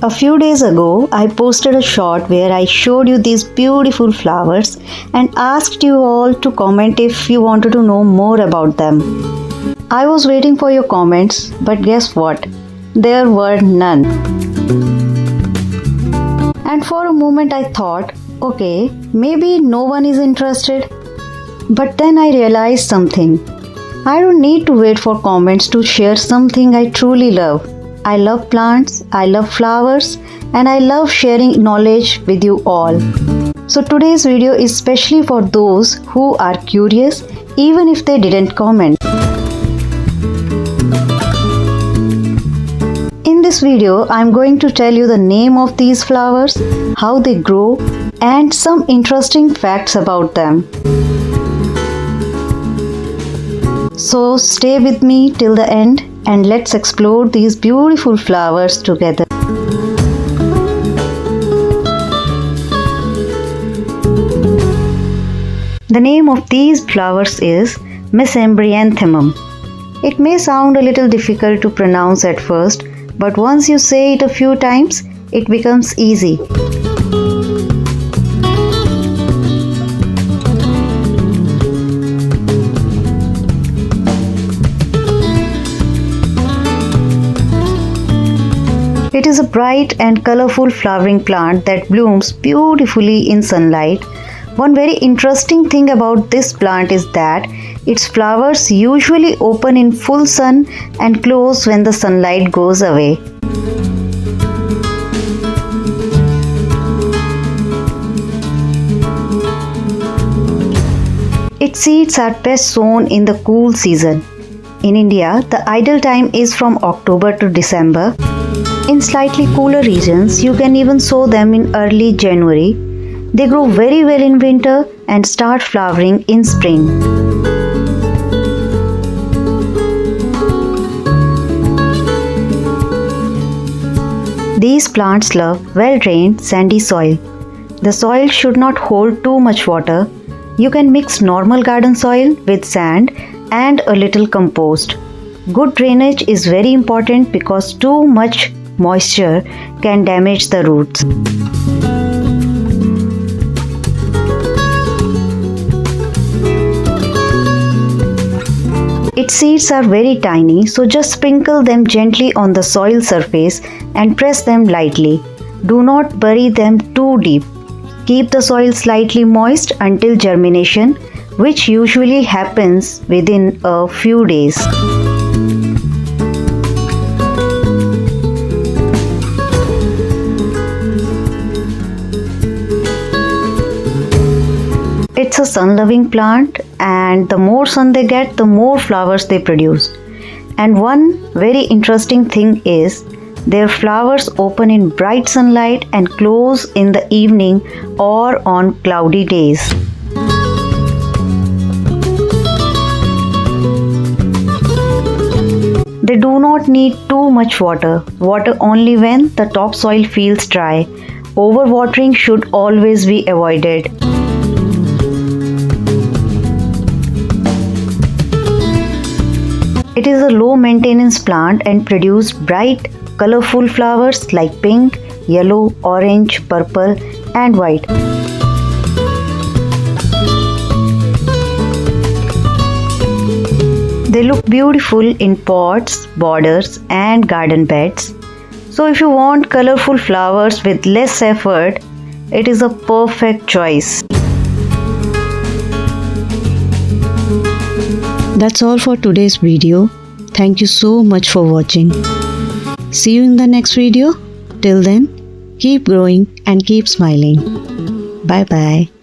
A few days ago, I posted a short where I showed you these beautiful flowers and asked you all to comment if you wanted to know more about them. I was waiting for your comments, but guess what? There were none. And for a moment I thought, okay, maybe no one is interested. But then I realized something. I don't need to wait for comments to share something I truly love. I love plants, I love flowers, and I love sharing knowledge with you all. So today's video is especially for those who are curious even if they didn't comment. In this video, I'm going to tell you the name of these flowers, how they grow, and some interesting facts about them. So stay with me till the end and let's explore these beautiful flowers together. The name of these flowers is Mesembryanthemum. It may sound a little difficult to pronounce at first, but once you say it a few times, it becomes easy. It is a bright and colorful flowering plant that blooms beautifully in sunlight. One very interesting thing about this plant is that its flowers usually open in full sun and close when the sunlight goes away. Its seeds are best sown in the cool season. In India, the ideal time is from October to December. In slightly cooler regions, you can even sow them in early January. They grow very well in winter and start flowering in spring. These plants love well-drained sandy soil. The soil should not hold too much water. You can mix normal garden soil with sand and a little compost. Good drainage is very important because too much moisture can damage the roots. Its seeds are very tiny, so just sprinkle them gently on the soil surface and press them lightly. Do not bury them too deep. Keep the soil slightly moist until germination, which usually happens within a few days. It's a sun-loving plant, and the more sun they get, the more flowers they produce. And one very interesting thing is, their flowers open in bright sunlight and close in the evening or on cloudy days. They do not need too much water. Water only when the topsoil feels dry. Overwatering should always be avoided. It is a low maintenance plant and produces bright, colorful flowers like pink, yellow, orange, purple, and white. They look beautiful in pots, borders, and garden beds. So if you want colorful flowers with less effort, it is a perfect choice. That's all for today's video. Thank you so much for watching. See you in the next video. Till then, keep growing and keep smiling. Bye bye.